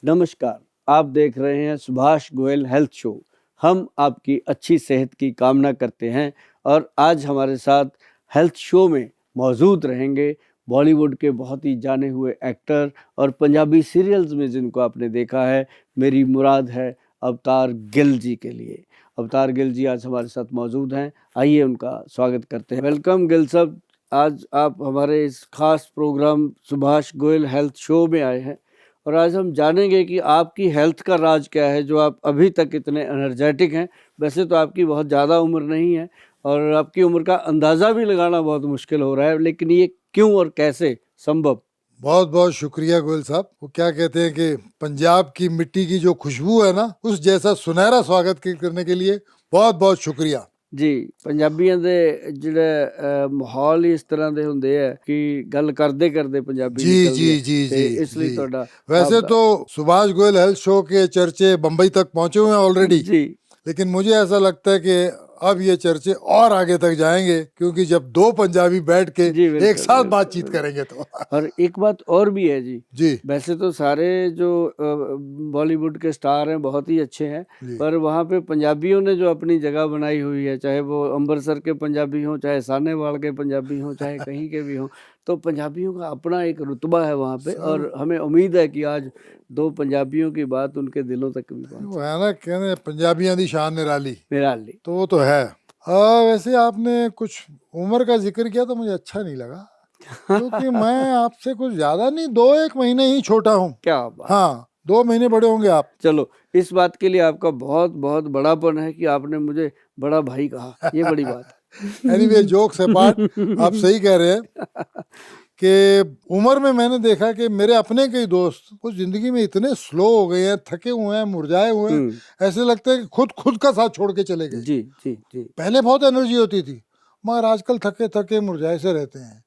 नमस्कार, आप देख रहे हैं सुभाष गोयल हेल्थ शो। हम आपकी अच्छी सेहत की कामना करते हैं और आज हमारे साथ हेल्थ शो में मौजूद रहेंगे बॉलीवुड के बहुत ही जाने हुए एक्टर और पंजाबी सीरियल्स में जिनको आपने देखा है, मेरी मुराद है अवतार गिल जी के लिए। अवतार गिल जी आज हमारे साथ मौजूद हैं, आइए उनका स्वागत करते हैं। वेलकम गिल साहब, आज आप हमारे इस खास program Subhash Goyal health show में आए हैं और आज हम जानेंगे कि आपकी हेल्थ का राज क्या है जो आप अभी तक इतने एनर्जेटिक हैं। वैसे तो आपकी बहुत ज़्यादा उम्र नहीं है और आपकी उम्र का अंदाज़ा भी लगाना बहुत मुश्किल हो रहा है, लेकिन ये क्यों और कैसे संभव? बहुत बहुत शुक्रिया गोयल साहब। वो क्या कहते हैं कि पंजाब की मिट्टी की जो खुशबू है ना, उस जैसा सुनहरा स्वागत करने के लिए बहुत बहुत शुक्रिया जी। पंजाबियों ਦੇ ਜਿਹੜੇ ਮਾਹੌਲ ਹੀ ਇਸ ਤਰ੍ਹਾਂ ਦੇ ਹੁੰਦੇ ਆ ਕਿ ਗੱਲ ਕਰਦੇ ਕਰਦੇ ਪੰਜਾਬੀ जी ਨਿਕਲਦੀ जी ਹੈ जी ਤੇ जी ਇਸ ਲਈ जी ਤੁਹਾਡਾ वैसे आपका- तो सुभाष गोयल हेल्थ शो के चर्चे बंबई तक पहुंचे हुए हैं ऑलरेडी, जी लेकिन मुझे ऐसा लगता है कि अब ये चर्चे और आगे तक जाएंगे, क्योंकि जब दो पंजाबी बैठ के जी, बिल्कुल, एक साथ बिल्कुल, बातचीत करेंगे तो और एक बात और भी है जी। जी वैसे तो सारे जो बॉलीवुड के स्टार हैं बहुत ही अच्छे हैं, जी पर वहाँ पे पंजाबियों ने जो अपनी जगह बनाई हुई है, चाहे वो अमृतसर के पंजाबी हों, चाहे सानेवाल के पंजाबी हों, चाहे कहीं के भी हों, तो पंजाबियों का अपना एक रुतबा है वहाँ पे और हमें उम्मीद है कि आज दो पंजाबियों की बात उनके दिलों तक भी पहुँचे। वो है ना, कहने पंजाबियों की शान निराली, निराली। तो वो तो है। वैसे आपने कुछ उम्र का जिक्र किया तो मुझे अच्छा नहीं लगा, क्योंकि मैं आपसे कुछ ज्यादा नहीं, 2-1 महीने ही छोटा हूँ। क्या बात। हाँ, 2 महीने बड़े होंगे आप। चलो, इस बात के लिए आपका बहुत बहुत बड़ापन है कि आपने मुझे बड़ा भाई कहा, ये बड़ी बात है। एनीवे, जोक्स अपार्ट, आप सही कह रहे हैं कि उम्र में मैंने देखा कि मेरे अपने कई दोस्त कुछ जिंदगी में इतने स्लो हो गए हैं, थके हुए हैं, मुरझाए हुए हैं, ऐसे लगता है कि खुद का साथ छोड़ के चले गए। जी जी जी। पहले बहुत एनर्जी होती थी, मगर आजकल थके थके मुरझाए से रहते हैं।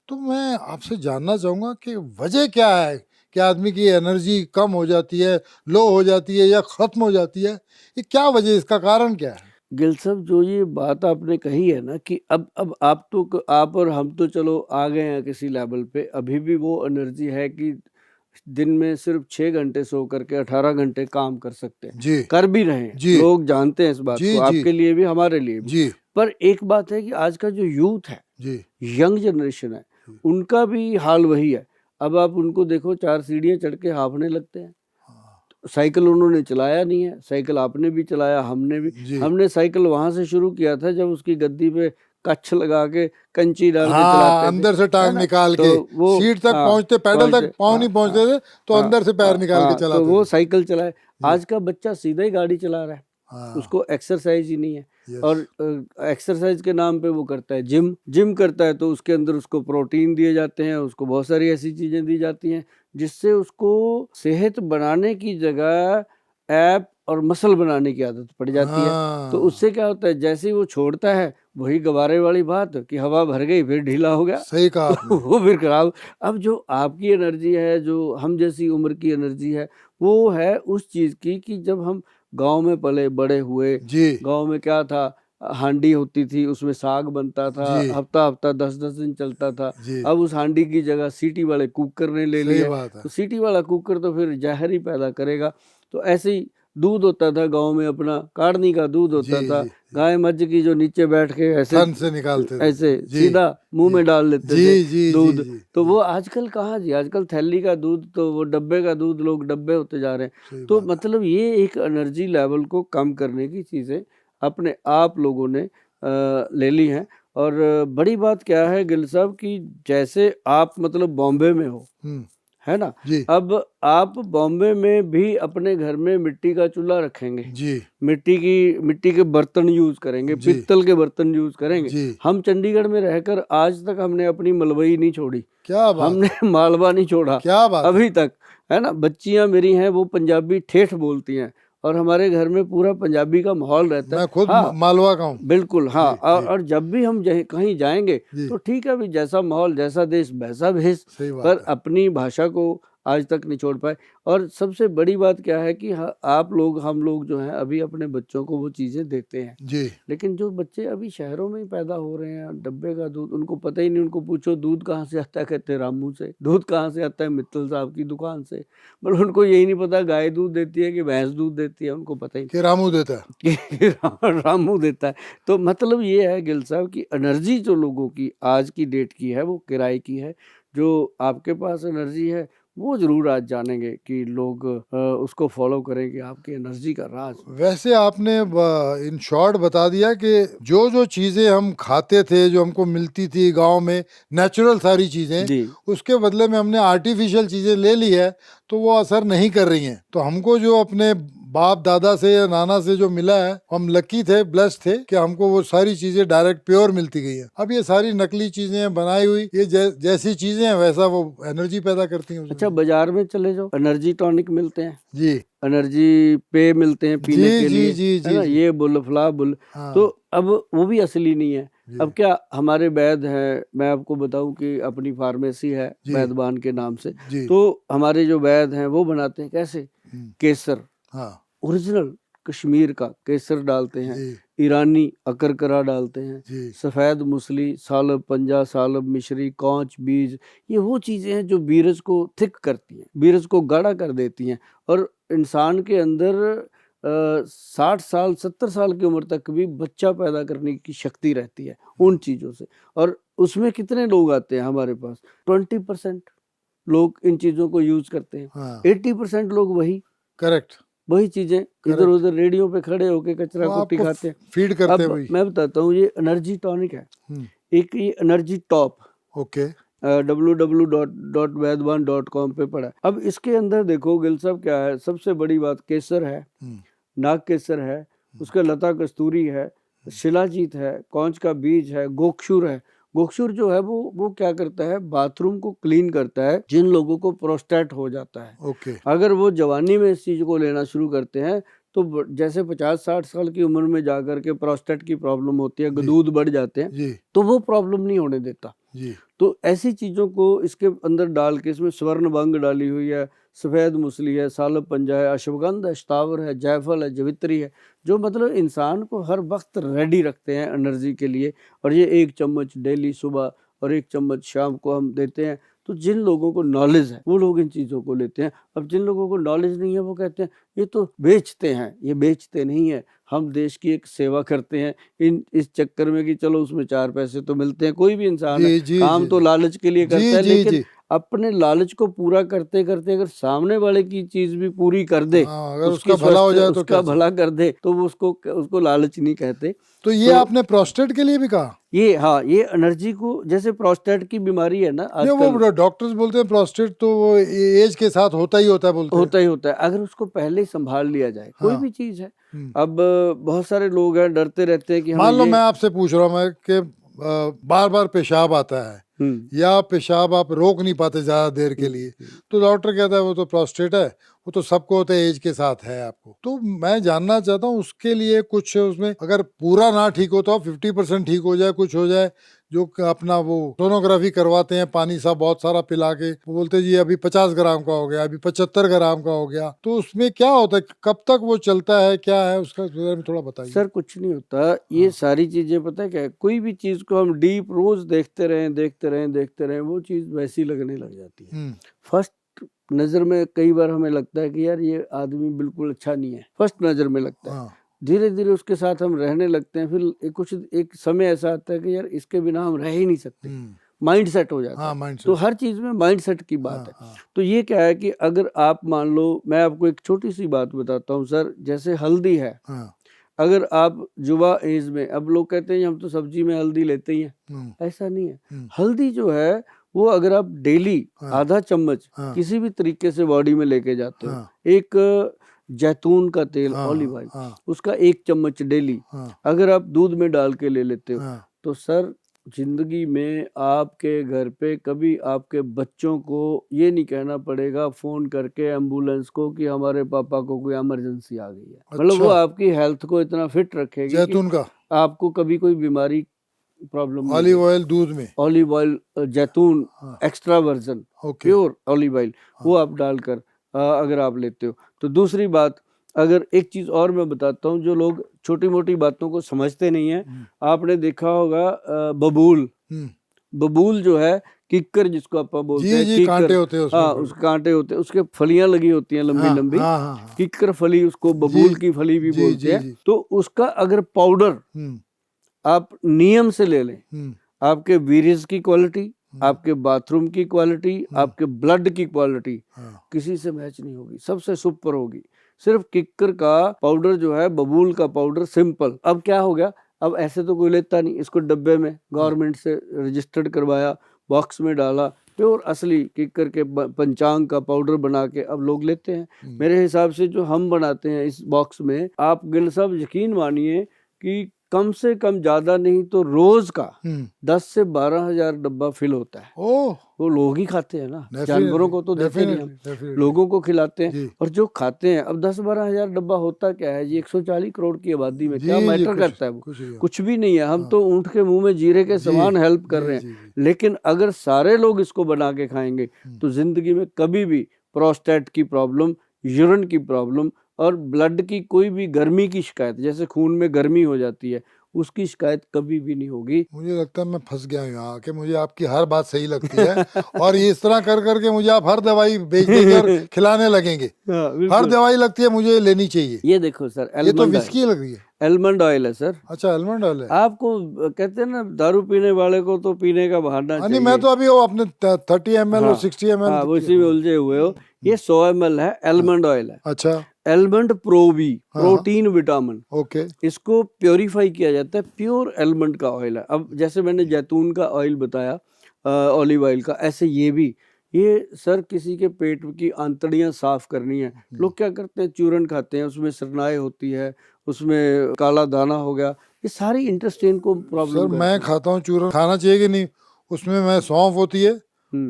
तो मैं आपसे जानना चाहूंगा कि वजह क्या है कि आदमी की एनर्जी कम हो जाती है, लो हो जाती है या खत्म हो जाती है? ये क्या वजह, इसका कारण क्या है? गिल साहब, जो ये बात आपने कही है ना कि अब आप और हम तो चलो आ गए हैं किसी लेवल पे, अभी भी वो एनर्जी है कि दिन में सिर्फ 6 घंटे सो करके 18 घंटे काम कर सकते हैं, जी कर भी रहे हैं, जी लोग जानते हैं इस बात जी को, जी आपके लिए भी हमारे लिए भी। जी पर एक बात है कि आज का जो यूथ है, जी यंग जनरेशन है, उनका भी हाल वही है। अब आप उनको देखो, 4 सीढ़ियाँ चढ़ के हाँफने लगते हैं। साइकिल उन्होंने चलाया नहीं है, साइकिल आपने भी चलाया, हमने भी। जी। हमने साइकिल वहां से शुरू किया था जब उसकी गद्दी पे कच्छ लगा के कंची डाल के हाँ, चलाते थे, अंदर से है टांग ना? निकाल तो के वो सीट तक हाँ, पहुंचते, पैडल तक पाँव नहीं हाँ, पहुंचते थे, तो हाँ, अंदर से पैर निकाल के तो चलाते वो थे। साइकिल चलाए। आज का बच्चा सीधा ही गाड़ी चला रहा है, हाँ, उसको एक्सरसाइज ही नहीं है। यस, और एक्सरसाइज के नाम पे वो करता है जिम करता है, तो उसके अंदर उसको प्रोटीन दिए जाते हैं, उसको बहुत सारी ऐसी चीजें दी जाती हैं जिससे उसको सेहत बनाने की जगह ऐप और मसल बनाने की आदत पड़ जाती है। तो हाँ, उससे क्या होता है, जैसे ही वो छोड़ता है, वही गवारे वाली बात कि हवा भर गई फिर ढीला हो गया, सही कहा तो आपने। वो फिर खराब। अब जो आपकी एनर्जी है, जो हम जैसी उम्र की एनर्जी है, वो है उस चीज की कि जब हम गांव में पले बड़े हुए, जी गांव में क्या था, हांडी होती थी, उसमें साग बनता था, जी हफ्ता हफ्ता 10-10 दिन चलता था। जी, अब उस हांडी की जगह सीटी वाले कुकर ने ले सही लिया, बात है। तो सीटी वाला कुकर तो फिर जहर ही पैदा करेगा। तो ऐसे ही दूध होता था गांव में, अपना काढ़नी का दूध जी होता था, जी, गाय मज्झ की, जो नीचे बैठ के ऐसे थन से निकालते थे। ऐसे जी सीधा मुंह में डाल लेते थे जी जी जी दूध। जी, तो वो आजकल कहाँ जी, आजकल थैली का दूध, तो वो डब्बे का दूध, लोग डब्बे होते जा रहे हैं। सही तो बात है। मतलब ये एक एनर्जी लेवल को कम करने की चीजें अपने आप लोगों ने ले ली हैं। और बड़ी बात क्या है गिल साहब कि जैसे आप मतलब बॉम्बे में हो, है ना? जी अब आप बॉम्बे में भी अपने घर में मिट्टी का चूल्हा रखेंगे, जी मिट्टी के बर्तन यूज करेंगे, जी पित्तल के बर्तन यूज करेंगे। जी, हम चंडीगढ़ में रहकर आज तक हमने अपनी मलबई नहीं छोड़ी, क्या बात हमने है, मालवा नहीं छोड़ा क्या बात है। अभी तक, है ना? बच्चियां मेरी हैं, वो पंजाबी ठेठ बोलती हैं और हमारे घर में पूरा पंजाबी का माहौल रहता है। मैं खुद हाँ, मालवा का हूँ। बिल्कुल, हाँ। जी जी और जब भी हम कहीं जाएंगे जी, तो ठीक है, भी जैसा माहौल, जैसा देश, वैसा भेष, सही बात पर है। अपनी भाषा को, आज तक नहीं छोड़ पाए। और सबसे बड़ी बात क्या है कि आप लोग हम लोग जो हैं अभी अपने बच्चों को वो चीज़ें देते हैं, जी लेकिन जो बच्चे अभी शहरों में ही पैदा हो रहे हैं, डब्बे का दूध उनको पता ही नहीं। उनको पूछो दूध कहाँ से आता है, कहते हैं रामू से। दूध कहाँ से आता है, मित्तल साहब की दुकान से। मतलब उनको यही नहीं पता गाय दूध देती है कि भैंस दूध देती है, उनको पता ही कि रामू देता है। कि रामू देता है। तो मतलब ये है गिल साहब कि एनर्जी जो लोगों की आज की डेट की है वो किराए की है। जो आपके पास एनर्जी है वो जरूर आज जानेंगे कि लोग उसको फॉलो करेंगे, आपकी एनर्जी का राज। वैसे आपने इन शॉर्ट बता दिया कि जो जो चीजें हम खाते थे, जो हमको मिलती थी गांव में, नेचुरल सारी चीजें, जी उसके बदले में हमने आर्टिफिशियल चीजें ले ली है, तो वो असर नहीं कर रही हैं। तो हमको जो अपने बाप दादा से या नाना से जो मिला है, हम लकी थे, ब्लेस्ड थे कि हमको वो सारी चीजें डायरेक्ट प्योर मिलती गई है। अब ये सारी नकली चीजें बनाई हुई, ये जैसी चीजें हैं वैसा वो एनर्जी पैदा करती हैं उसमें। अच्छा, बाजार में चले जाओ, एनर्जी टॉनिक मिलते हैं, जी एनर्जी पे मिलते हैं पीने जी के जी लिए, जी है जी ना, जी ये बुल फला बुल। हाँ तो अब वो भी असली नहीं है। जी अब क्या हमारे वैद्य हैं, मैं आपको बताऊं कि अपनी फार्मेसी है जी वैद्यवान के नाम से। जी तो हमारे जो वैद्य हैं वो बनाते हैं कैसे, हम्म, केसर हाँ ओरिजिनल कश्मीर का केसर डालते हैं, जी ईरानी अकरकरा डालते हैं, जी सफ़ेद मूसली, सालब पंजा, सालब मिश्री, कौच बीज, ये वो चीज़ें हैं जो बीरज को थिक करती हैं, बीरज को गाढ़ा कर देती हैं। और इंसान के अंदर 60 साल 70 साल की उम्र तक भी बच्चा पैदा करने की शक्ति रहती है उन चीज़ों से। और उसमें कितने लोग आते हैं हमारे पास, 20% लोग इन चीज़ों को यूज़ करते हैं, हाँ 80% लोग करेक्ट वही चीजें इधर करेक्ट, उधर रेडियो पे खड़े होके कचरा वो कुट्टी आपको खाते हैं। फीड करते हैं अब वही। मैं बताता हूँ, ये एनर्जी टॉनिक है, हम्म, एक ये एनर्जी टॉप ओके www.vedwan.com पे पड़ा है। अब इसके अंदर देखो गिल साहब क्या है, सबसे बड़ी बात केसर है, हम्म, नाग केसर है, उसका लता कस्तूरी है, शिलाजीत है, कौंच का बीज है, गोक्षुर है। गोक्षुर जो है वो क्या करता है, बाथरूम को क्लीन करता है। जिन लोगों को प्रोस्टेट हो जाता है, ओके अगर वो जवानी में इस चीज को लेना शुरू करते हैं तो जैसे 50-60 साल की उम्र में जाकर के प्रोस्टेट की प्रॉब्लम होती है, जी दूध बढ़ जाते हैं, जी तो वो प्रॉब्लम नहीं होने देता। जी तो ऐसी चीज़ों को इसके अंदर डाल के, इसमें स्वर्ण भंग डाली हुई है, सफ़ेद मूसली है, सालब पंजा है, अश्वगंध है, शतावर है, जायफल है, जवित्री है, जो मतलब इंसान को हर वक्त रेडी रखते हैं एनर्जी के लिए। और ये 1 चम्मच डेली सुबह और 1 चम्मच शाम को हम देते हैं। तो जिन लोगों को नॉलेज है वो लोग इन चीज़ों को लेते हैं। अब जिन लोगों को नॉलेज नहीं है वो कहते हैं ये तो बेचते हैं, ये बेचते नहीं है, हम देश की एक सेवा करते हैं इस चक्कर में कि चलो उसमें 4 पैसे तो मिलते हैं। कोई भी इंसान है जी जी काम जी तो लालच के लिए जी करता है, जी लेकिन जी अपने लालच को पूरा करते करते अगर सामने वाले की चीज भी पूरी कर दे, हाँ, अगर उसकी उसका भला हो जाए तो उसका क्या चाहिए। भला कर दे, तो वो उसको लालच नहीं कहते। तो ये तो आपने प्रोस्टेट के लिए भी कहा? ये हाँ, ये एनर्जी को, जैसे प्रोस्टेट की बीमारी है ना नहीं, आजकल, वो डॉक्टर्स बोलते हैं प्रोस्टेट तो वो एज के साथ होता ही होता है बोलते हैं। होता ही होता है, अगर उसको पहले ही संभाल लिया जाए, कोई हाँ भी चीज है। हम्म। अब बहुत सारे लोग हैं डरते रहते हैं कि हमें मान लो ये मैं आपसे पूछ रहा हूँ मैं कि बार बार पेशाब आता है या पेशाब आप रोक नहीं पाते ज्यादा देर के लिए, तो डॉक्टर कहता है वो तो प्रोस्टेट है, वो तो सबको होता है, एज के साथ है आपको। तो मैं जानना चाहता हूँ उसके लिए कुछ उसमें अगर पूरा ना ठीक हो तो 50% ठीक हो जाए, कुछ हो जाए, जो अपना वो सोनोग्राफी करवाते हैं पानी सा बहुत सारा पिला के, वो बोलते हैं जी अभी 50 ग्राम का हो गया, अभी 75 ग्राम का हो गया, तो उसमें क्या होता है, कब तक वो चलता है, क्या है उसका बारे में थोड़ा बताइए। सर कुछ नहीं होता, ये सारी चीजें पता है क्या है, कोई भी चीज को हम डीप रोज देखते रहें वो चीज वैसी लगने लग जाती है। फर्स्ट नजर में कई बार हमें लगता है कि यार ये आदमी बिल्कुल अच्छा नहीं है, फर्स्ट नजर में लगता है। धीरे धीरे उसके साथ हम रहने लगते हैं, फिर एक समय ऐसा आता है कि यार इसके बिना हम रह ही नहीं सकते, माइंड सेट हो जाता है। तो हर चीज में माइंड सेट की बात है। तो ये क्या है कि अगर आप मान लो, मैं आपको एक छोटी सी बात बताता हूँ सर, जैसे हल्दी है, अगर आप युवा एज में, अब लोग कहते हैं हम तो सब्जी में हल्दी लेते ही हैं, ऐसा नहीं है। हल्दी जो है वो अगर आप डेली आधा चम्मच किसी भी तरीके से बॉडी में लेके जाते हो, एक जैतून का तेल, ऑलिव ऑयल, उसका 1 चम्मच डेली अगर आप दूध में डाल के ले लेते हो, तो सर जिंदगी में आपके घर पे कभी आपके बच्चों को ये नहीं कहना पड़ेगा फोन करके एम्बुलेंस को कि हमारे पापा को कोई इमरजेंसी आ गई है। मतलब वो आपकी हेल्थ को इतना फिट रखेगी जैतून कि का आपको कभी कोई बीमारी प्रॉब्लम, ऑलिव ऑयल दूध में, ऑलिव ऑयल जैतून हाँ, extra version okay, pure olive oil, हाँ, वो आप डालकर अगर आप लेते हो तो। दूसरी बात, अगर एक चीज़ और मैं बताता हूँ, जो लोग छोटी मोटी बातों को समझते नहीं हैं, आपने देखा होगा बबूल, बबूल जो है किक्कर जिसको आप बोलते जी हैं, जी, किक्कर, कांटे होते हैं उसमें, हाँ उस कांटे होते हैं, उसके फलियां लगी होती हैं लंबी हाँ लंबी, हाँ हाँ हाँ, किक्कर फली, उसको जी बबूल की फली भी जी बोलते जी हैं। जी, तो उसका अगर पाउडर आप नियम से ले लें, आपके वीर्य की क्वालिटी, आपके बाथरूम की क्वालिटी, आपके ब्लड की क्वालिटी हाँ, किसी से मैच नहीं होगी, सबसे सुपर होगी। सिर्फ किक्कर का पाउडर जो है, बबूल का पाउडर सिंपल। अब क्या हो गया, अब ऐसे तो कोई लेता नहीं, इसको डब्बे में गवर्नमेंट से रजिस्टर्ड करवाया, बॉक्स में डाला, प्योर असली किक्कर के पंचांग का पाउडर बना के अब लोग लेते हैं। मेरे हिसाब से जो हम बनाते हैं इस बॉक्स में, आप गिल साहब यकीन मानिए कि कम से कम ज्यादा नहीं तो रोज का 10 से 12 हजार डब्बा फिल होता है। ओह, वो लोग ही खाते हैं ना, जानवरों को तो देते नहीं हम, डेफिनेटली, लोगों को खिलाते हैं। जी और जो खाते हैं, अब 10-12 हजार डब्बा होता क्या है जी, 140 करोड़ की आबादी में क्या जी जी, मैटर कुछ करता है वो, कुछ नहीं, कुछ भी नहीं है। हम हाँ, तो ऊँट के मुंह में जीरे के जी समान हेल्प कर जी रहे जी हैं। जी, लेकिन अगर सारे लोग इसको बना के खाएंगे तो जिंदगी में कभी भी प्रोस्टेट की प्रॉब्लम, यूरिन की प्रॉब्लम और ब्लड की कोई भी गर्मी की शिकायत, जैसे खून में गर्मी हो जाती है, उसकी शिकायत कभी भी नहीं होगी। मुझे लगता है मैं फंस गया हूँ यहाँ आके, मुझे आपकी हर बात सही लगती है और ये इस तरह कर करके मुझे आप हर दवाई बेच देंगे और खिलाने लगेंगे। हाँ, हर बिल्कुल। दवाई लगती है मुझे लेनी चाहिए। ये देखो सर, ये तो एलमंड ऑयल, विस्की लग रही है। एलमंड ऑयल है सर। अच्छा, आलमंड ऑयल है। आपको कहते हैं ना, दारू पीने वाले को तो पीने का बहाना नहीं, मैं चाहिए। तो अभी वो अपने 30 ml और हाँ 60 ml हाँ, वो इसी में उलझे हुए हो। ये 100 ml है, एलमंड ऑयल है, अच्छा, एलमंड प्रोबी, हाँ, प्रोटीन विटामिन। ओके, इसको प्योरीफाई किया जाता है, प्योर एलमंड का ऑयल है। अब जैसे मैंने जैतून का ऑयल बताया, ऑलिव ऑयल का, ऐसे ये भी, ये सर किसी के पेट की आंतड़ियां साफ करनी है, लोग क्या करते हैं, चूरन खाते हैं, उसमें सरनाई होती है, उसमें काला दाना हो गया, ये सारी इंटेस्टाइन को सर प्रॉब्लम मैं करती है। खाता हूँ चूरन, खाना चाहिए कि नहीं? उसमें मैं सौंफ होती है,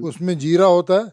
उसमें जीरा होता है,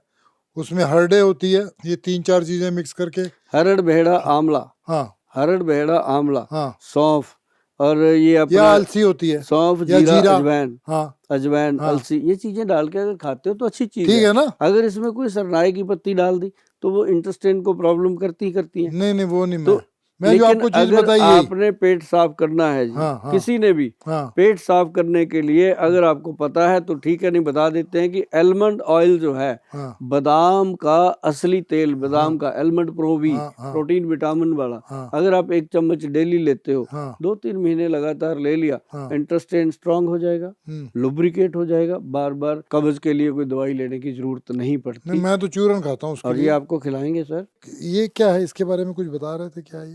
उसमें हरड़े होती है, ये 3-4 चीजें मिक्स करके, हरड़ भेड़ा आंवला, हाँ हरड़ भेड़ा आंवला, हाँ, सौंफ, और ये या अपना अलसी होती है, सौंफ, या जीरा, जीरा, अजवाइन, हाँ अजवाइन, हाँ, अलसी, ये चीजें डाल के अगर खाते हो तो अच्छी चीज ठीक है। है ना? अगर इसमें कोई सरनाई की पत्ती डाल दी तो वो इंटेस्टाइन को प्रॉब्लम करती ही करती है। नहीं नहीं, वो नहीं, तो मैं जो लेकिन आपको चीज अगर बताई यही, आपने पेट साफ करना है जी, हाँ हाँ किसी ने भी हाँ, पेट साफ करने के लिए अगर आपको पता है तो ठीक है, नहीं बता देते हैं कि एलमंड ऑयल जो है, हाँ बादाम का असली तेल, बादाम का एलमंड प्रोवी, हाँ हाँ प्रोटीन विटामिन वाला, हाँ अगर आप 1 चम्मच डेली लेते हो, हाँ 2-3 महीने लगातार ले लिया, हाँ, इंटेस्टाइन स्ट्रांग हो जाएगा, लुब्रिकेट हो जाएगा, बार बार कब्ज के लिए कोई दवाई लेने की जरूरत नहीं नहीं, पड़ती। मैं तो चूरन खाता हूँ उसके और ये लिए। आपको खिलाएंगे सर। ये क्या है, इसके बारे में कुछ बता रहे थे, क्या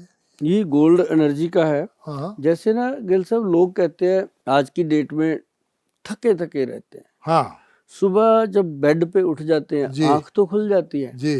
ये गोल्ड एनर्जी का है। हाँ हाँ जैसे ना गिल साहब, लोग कहते हैं आज की डेट में थके थके रहते हैं, हाँ, सुबह जब बेड पे उठ जाते हैं जी आंख तो खुल जाती है, जी,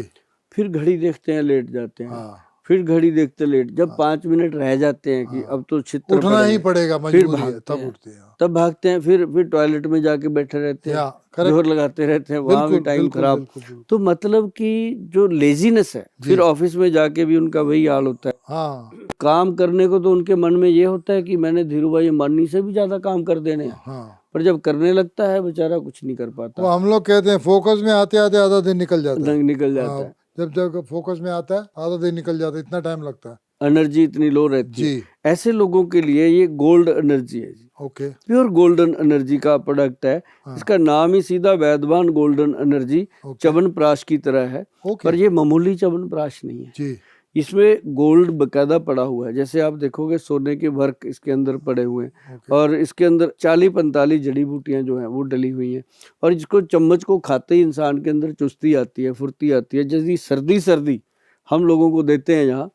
फिर घड़ी देखते हैं लेट जाते हैं, हाँ, फिर घड़ी देखते लेट, जब 5 मिनट रह जाते हैं कि अब तो छित्र उठना ही पड़ेंगे, पड़ेगा, फिर मजबूरी है, भागते तब हैं, उठते हैं। तब भागते हैं, फिर टॉयलेट में जाके बैठे रहते हैं, या करेक्ट, जोर लगाते रहते हैं, वहां भी बिल्कुल टाइम बिल्कुल खराब। बिल्कुल बिल्कुल, तो मतलब कि जो लेजीनेस है, फिर ऑफिस में जाके भी उनका वही हाल होता है। हाँ काम करने को तो उनके मन में ये होता है कि मैंने धीरू भाई अंबानी से भी ज्यादा काम कर देने हैं, हाँ, पर जब करने लगता है बेचारा कुछ नहीं कर वो पाता, हम लोग कहते हैं फोकस में आते आते आधा दिन निकल जाता है। दंग निकल जाता हाँ, है, जब जब फोकस में आता है आधा दिन निकल जाता है, इतना टाइम लगता है। एनर्जी इतनी लो रहती है। जी, ऐसे लोगों के लिए ये गोल्ड एनर्जी है जी, ओके, प्योर गोल्डन एनर्जी का प्रोडक्ट है। हाँ, इसका नाम ही सीधा वैदवान गोल्डन एनर्जी ओके, च्यवनप्राश की तरह है, ओके, पर ये मामूली च्यवनप्राश नहीं है, जी, इसमें गोल्ड बकायदा पड़ा हुआ है। जैसे आप देखोगे सोने के वर्क इसके अंदर पड़े हुए हैं, ओके, और इसके अंदर 40-45 जड़ी बूटियां जो हैं वो डली हुई हैं, और जिसको चम्मच को खाते ही इंसान के अंदर चुस्ती आती है, फुर्ती आती है। जैसी सर्दी सर्दी हम लोगों को देते हैं यहाँ,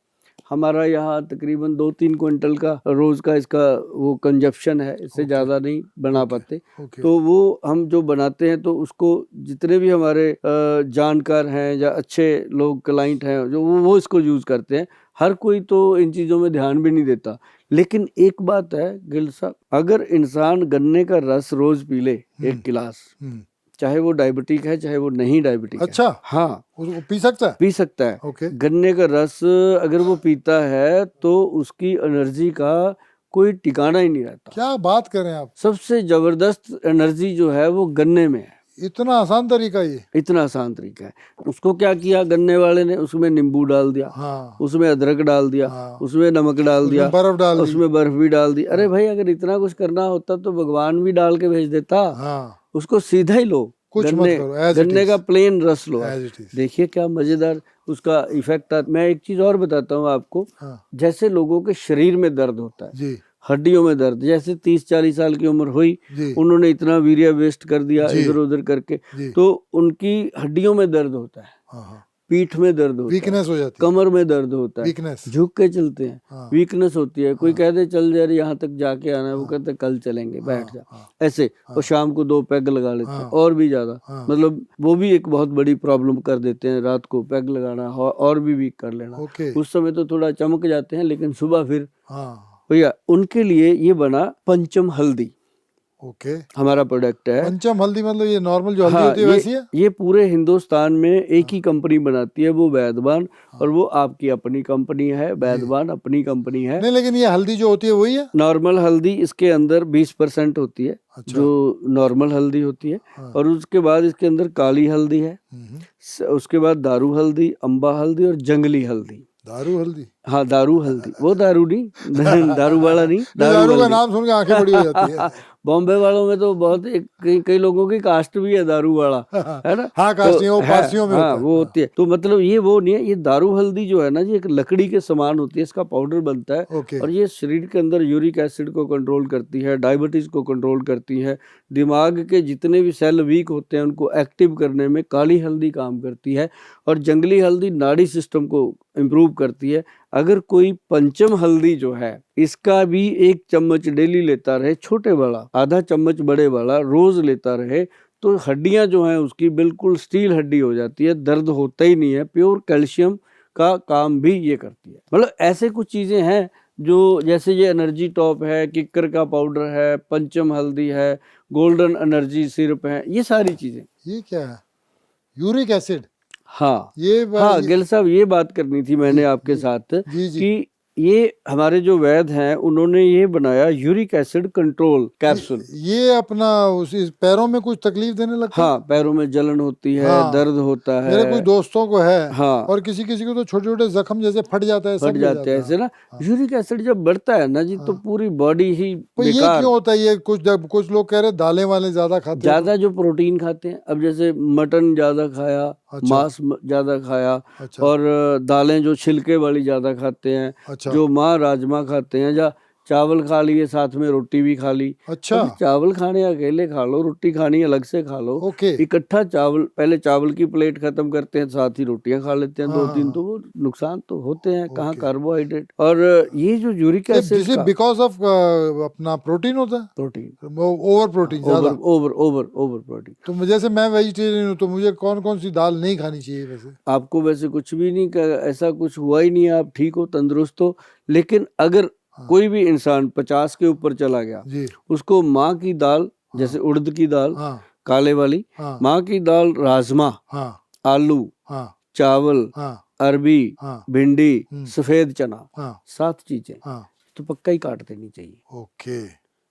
हमारा यहाँ तकरीबन 2-3 क्विंटल का रोज का इसका वो कंजप्शन है, इससे ओके, ज़्यादा नहीं बना ओके, पाते। ओके, तो वो हम जो बनाते हैं तो उसको जितने भी हमारे जानकार हैं या अच्छे लोग क्लाइंट हैं जो वो इसको यूज़ करते हैं। हर कोई तो इन चीज़ों में ध्यान भी नहीं देता, लेकिन एक बात है गिल साहब, अगर इंसान गन्ने का रस रोज पी ले 1 गिलास, चाहे वो डायबिटिक है चाहे वो नहीं डायबिटिक अच्छा, है, हाँ उसको पी सकता है, पी सकता है। ओके, गन्ने का रस अगर वो पीता है तो उसकी एनर्जी का कोई ठिकाना ही नहीं रहता। क्या बात करें आप, सबसे जबरदस्त एनर्जी जो है वो गन्ने में है। इतना आसान तरीका ये। इतना आसान तरीका है। उसको क्या किया गन्ने वाले ने, उसमें नींबू डाल दिया, हाँ उसमें अदरक डाल दिया, हाँ, उसमें नमक डाल उसमें दिया, बर्फ डाल दी। उसमें बर्फ भी डाल दी। अरे हाँ। भाई अगर इतना कुछ करना होता तो भगवान भी डाल के भेज देता। हाँ, उसको सीधा ही लो, कुछ मत गन्ने करो, as it गन्ने is, का प्लेन रस लो। as it is। देखिए क्या मजेदार उसका इफेक्ट आता। मैं एक चीज और बताता हूँ आपको, हाँ जैसे लोगों के शरीर में दर्द होता है, जी हड्डियों में दर्द, जैसे 30-40 साल की उम्र हुई, जी उन्होंने इतना वीर्य वेस्ट कर दिया जी इधर उधर करके, जी। तो उनकी हड्डियों में दर्द होता है, हाँ हाँ, पीठ में दर्द होता है, वीकनेस हो जाती है, कमर में दर्द होता है, वीकनेस। झुक के चलते हैं, हाँ वीकनेस होती है। कोई हाँ कहते चल जा रही यहाँ तक जाके आना है, वो हाँ कहते कल चलेंगे, बैठ हाँ जा, हाँ ऐसे। हाँ और शाम को 2 पैग लगा लेते हैं हाँ और भी ज्यादा, हाँ, मतलब वो भी एक बहुत बड़ी प्रॉब्लम कर देते हैं। रात को पैग लगाना और भी वीक कर लेना। ओके। उस समय तो थोड़ा चमक जाते हैं, लेकिन सुबह फिर हाँ भैया उनके लिए ये बना पंचम हल्दी, ओके। हमारा प्रोडक्ट है। पंचम हल्दी मतलब ये नॉर्मल जो हल्दी हाँ, होती है वैसी है? ये पूरे हिंदुस्तान में एक ही कंपनी बनाती है, वो वैदवान, और वो आपकी अपनी कंपनी है। वैदवान अपनी कंपनी है। नहीं, लेकिन ये हल्दी जो होती है वही है? नॉर्मल हल्दी इसके अंदर 20% होती है, अच्छा। जो नॉर्मल हल्दी होती है। हाँ। और उसके बाद इसके अंदर काली हल्दी है, उसके बाद दारू हल्दी, अम्बा हल्दी और जंगली हल्दी। दारू हल्दी? हाँ दारू हल्दी, वो दारू नहीं दारू वाला नहीं, दारू का हल्दी। नाम सुन के आंखें बड़ी हो जाती है। बॉम्बे वालों में तो बहुत कई लोगों की कास्ट भी है दारू वाला, है ना? हाँ, कास्टिंग वो पारसियों में हाँ होता है। वो होती है। तो मतलब ये वो नहीं है, ये दारू हल्दी जो है ना जी, एक लकड़ी के समान होती है, इसका पाउडर बनता है। ओके। और ये शरीर के अंदर यूरिक एसिड को कंट्रोल करती है, डायबिटीज को कंट्रोल करती है, दिमाग के जितने भी सेल वीक होते हैं उनको एक्टिव करने में काली हल्दी काम करती है। और जंगली हल्दी नाड़ी सिस्टम को इम्प्रूव करती है। अगर कोई पंचम हल्दी जो है इसका भी 1 चम्मच डेली लेता रहे, छोटे वाला, आधा चम्मच बड़े वाला रोज लेता रहे, तो हड्डियां जो हैं उसकी बिल्कुल स्टील हड्डी हो जाती है, दर्द होता ही नहीं है। प्योर कैल्शियम का काम भी ये करती है। मतलब ऐसे कुछ चीजें हैं जो, जैसे ये एनर्जी टॉप है, किक्कर का पाउडर है, पंचम हल्दी है, गोल्डन एनर्जी सिरप है, ये सारी चीजें। ये क्या है? Uric acid? हाँ ये हाँ गिल साहब, ये बात करनी थी मैंने आपके साथ जी जी। कि ये हमारे जो वैद्य हैं उन्होंने ये बनाया यूरिक एसिड कंट्रोल कैप्सूल। ये अपना उस पैरों में कुछ तकलीफ देने लगता है? हाँ, पैरों में जलन होती है, हाँ, दर्द होता है। मेरे कुछ दोस्तों को है। हाँ, और किसी किसी को तो छोटे छोटे जख्म जैसे फट जाता है, फट जाते हैं ऐसे ना। हाँ। यूरिक एसिड जब बढ़ता है ना जी, तो पूरी बॉडी ही तो ये बेकार। क्यों होता है? ये कुछ लोग कह रहे हैं दालें वाले ज्यादा खाते हैं। ज्यादा जो प्रोटीन खाते हैं, अब जैसे मटन ज्यादा खाया, अच्छा। मांस ज्यादा खाया, अच्छा। और दालें जो छिलके वाली ज्यादा खाते हैं, अच्छा। जो माँ राजमा खाते हैं, या चावल खा लिए साथ में रोटी भी खा ली। अच्छा। अभी चावल खाने अकेले खा लो, रोटी खानी अलग से खा लो। ओके। इकट्ठा चावल, पहले चावल की प्लेट खत्म करते हैं, साथ ही रोटियां खा लेते हैं हाँ, 2-3, हाँ। तो वो नुकसान तो होते हैं। कहाँ ओके। कार्बोहाइड्रेट। और ये जो यूरिक एसिड का बिकॉज ऑफ अपना प्रोटीन होता है, प्रोटीन, ओवर प्रोटीन ज्यादा। Over protein. तो जैसे मैं वेजिटेरियन हूँ, तो मुझे कौन कौन सी दाल नहीं खानी चाहिए वैसे? आपको वैसे कुछ भी नहीं, ऐसा कुछ हुआ ही नहीं है, आप ठीक हो, तंदुरुस्त हो। लेकिन अगर कोई भी इंसान 50 के ऊपर चला गया, जी। उसको माँ की दाल, जैसे उड़द की दाल, हाँ काले वाली, हाँ माँ की दाल, राजमा, हाँ आलू, हाँ चावल, हाँ अरबी, हाँ भिंडी, हम्म। सफेद चना, हाँ 7 चीजें हाँ। तो पक्का ही काट देनी चाहिए। ओके।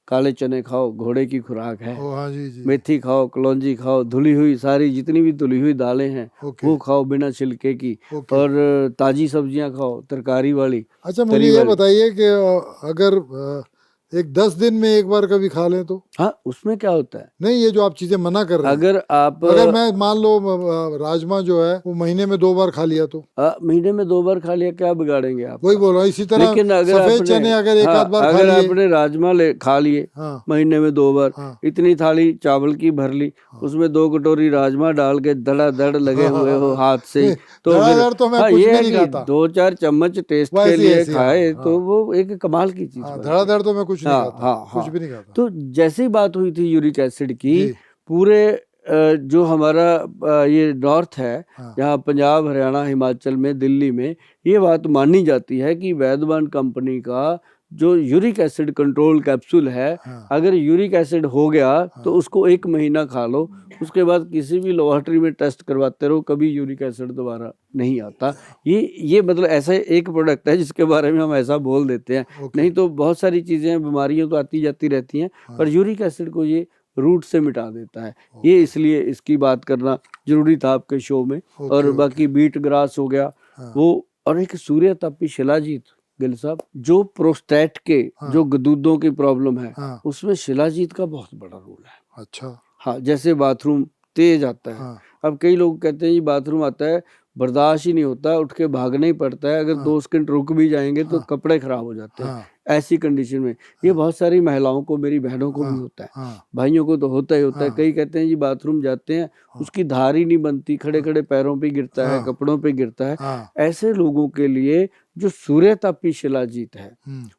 काले चने खाओ, घोड़े की खुराक है। ओ हाँ जी जी। मेथी खाओ, कलौंजी खाओ, धुली हुई सारी जितनी भी धुली हुई दालें हैं ओके। वो खाओ बिना छिलके की। ओके। और ताजी सब्जियां खाओ, तरकारी वाली। अच्छा, मुझे तरी ये वाली। बताइए कि अगर एक 10 दिन में एक बार कभी खा लें तो? हाँ, उसमें क्या होता है? नहीं, ये जो आप चीजें मना कर रहे हैं, अगर मैं मान लो राजमा जो है वो महीने में 2 बार खा लिया तो? महीने में 2 बार खा लिया, क्या बिगाड़ेंगे आप? वही बोल रहा हूँ। इसी तरह लेकिन अगर सफेद चने अगर एक आध बार खा अगर लिए। आपने राजमा खा लिए हाँ महीने में 2 बार, हाँ इतनी थाली चावल की भर ली, उसमें 2 कटोरी राजमा डाल के धड़ाधड़ लगे हुए हो हाथ से ही, तो धड़ाधड़ तो मैं हाँ, कुछ ये भी है नहीं कि खाता। 2-4 चम्मच टेस्ट के वैसे लिए ऐसे, खाए हाँ, तो हाँ। वो एक कमाल की चीज हाँ, बनती है। धड़ाधड़ तो मैं कुछ नहीं हाँ, खाता। हाँ, कुछ हाँ। भी नहीं खाता। तो जैसे ही बात हुई थी यूरिक एसिड की, जी। पूरे जो हमारा ये नॉर्थ है, हाँ यहाँ पंजाब, हरियाणा, हिमाचल में, दिल्ली में, ये बात मानी जाती है कि वैदवान कंपनी का जो यूरिक एसिड कंट्रोल कैप्सूल है, हाँ। अगर यूरिक एसिड हो गया तो उसको 1 महीना खा लो, उसके बाद किसी भी लेबोरेटरी में टेस्ट करवाते रहो, कभी यूरिक एसिड दोबारा नहीं आता। ये मतलब ऐसा एक प्रोडक्ट है जिसके बारे में हम ऐसा बोल देते हैं, ओके। नहीं तो बहुत सारी चीज़ें बीमारियां तो आती जाती रहती हैं, पर यूरिक एसिड को ये रूट से मिटा देता है। ये इसलिए इसकी बात करना जरूरी था आपके शो में। और ओके, बाकी बीट ग्रास हो गया वो, और एक सूर्यतापी शिलाजीत गिल साहब, जो प्रोस्टेट के जो गदूदों की प्रॉब्लम है हाँ। उसमें शिलाजीत का बहुत बड़ा रोल है। अच्छा। हाँ, जैसे बाथरूम तेज आता है, अब कई लोग कहते हैं ये बाथरूम आता है बर्दाश्त ही नहीं होता, उठ के भागना ही पड़ता है, अगर 2 सेकंड रुक भी जाएंगे तो कपड़े खराब हो जाते हैं। ऐसी कंडीशन में ये बहुत सारी महिलाओं को, मेरी बहनों को भी होता है, भाइयों को तो होता ही होता है। कई कहते हैं जी बाथरूम जाते हैं उसकी धार ही नहीं बनती, खड़े खड़े पैरों पे गिरता है, कपड़ों पे गिरता है। ऐसे लोगों के लिए जो सूर्यतापी शिलाजीत है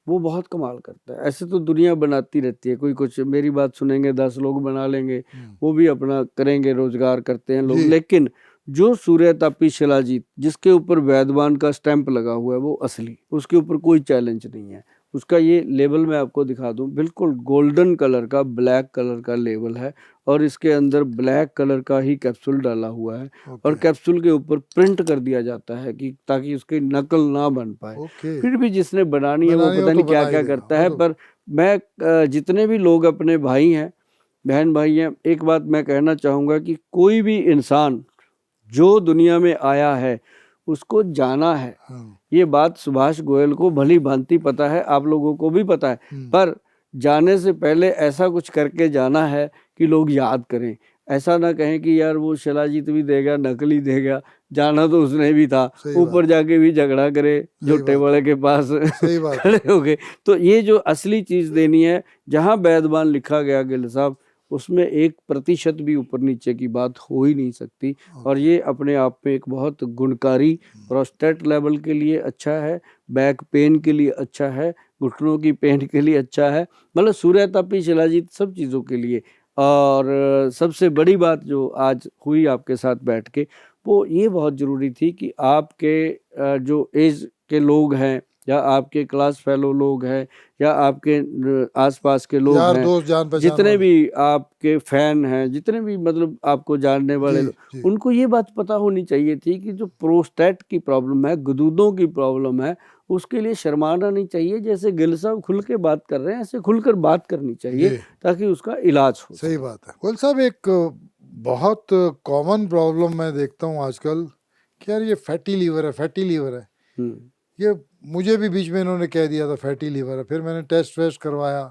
वो बहुत कमाल करता है। ऐसे तो दुनिया बनाती रहती है, कोई कुछ मेरी बात सुनेंगे 10 लोग बना लेंगे, वो भी अपना करेंगे, रोजगार करते हैं लोग, लेकिन जो सूर्यतापी शिलाजीत जिसके ऊपर वैद्यवान का स्टैंप लगा हुआ है वो असली, उसके ऊपर कोई चैलेंज नहीं है। उसका ये लेबल मैं आपको दिखा दूं, बिल्कुल गोल्डन कलर का, ब्लैक कलर का लेबल है, और इसके अंदर ब्लैक कलर का ही कैप्सूल डाला हुआ है, और कैप्सूल के ऊपर प्रिंट कर दिया जाता है कि ताकि उसकी नकल ना बन पाए। फिर भी जिसने बनानी है वो पता नहीं क्या क्या करता है। पर मैं जितने भी लोग अपने भाई हैं, बहन भाई हैं, एक बात मैं कहना चाहूँगा कि कोई भी इंसान जो दुनिया में आया है उसको जाना है। ये बात सुभाष गोयल को भली भांति पता है, आप लोगों को भी पता है, पर जाने से पहले ऐसा कुछ करके जाना है कि लोग याद करें। ऐसा ना कहें कि यार वो शिलाजीत भी देगा, नकली देगा, जाना तो उसने भी था, ऊपर जाके भी झगड़ा करे झोटे वाले के पास खड़े हो गए। तो ये जो असली चीज़ देनी है, जहाँ वैद्यवान लिखा गया गिल साहब, उसमें 1% भी ऊपर नीचे की बात हो ही नहीं सकती। और ये अपने आप में एक बहुत गुणकारी, प्रोस्टेट लेवल के लिए अच्छा है, बैक पेन के लिए अच्छा है, घुटनों की पेन के लिए अच्छा है, मतलब सूर्यतापी शिलाजीत सब चीज़ों के लिए। और सबसे बड़ी बात जो आज हुई आपके साथ बैठ के, वो ये बहुत ज़रूरी थी कि आपके जो एज के लोग हैं, या आपके क्लास फेलो लोग हैं, या आपके आसपास के लोग यार हैं, दोस्त जान पहचान जितने भी आपके फैन हैं, जितने भी मतलब आपको जानने वाले लोग, उनको ये बात पता होनी चाहिए थी कि जो प्रोस्टेट की प्रॉब्लम है, गदूदों की प्रॉब्लम है, उसके लिए शर्माना नहीं चाहिए। जैसे गिल साहब खुल के बात कर रहे हैं, ऐसे खुलकर बात करनी चाहिए ताकि उसका इलाज हो। सही बात है गोयल साहब। एक बहुत कॉमन प्रॉब्लम मैं देखता हूँ आजकल कि यार ये फैटी लीवर है, फैटी लीवर है। ये मुझे भी बीच में इन्होंने कह दिया था फैटी लीवर है, फिर मैंने टेस्ट वेस्ट करवाया,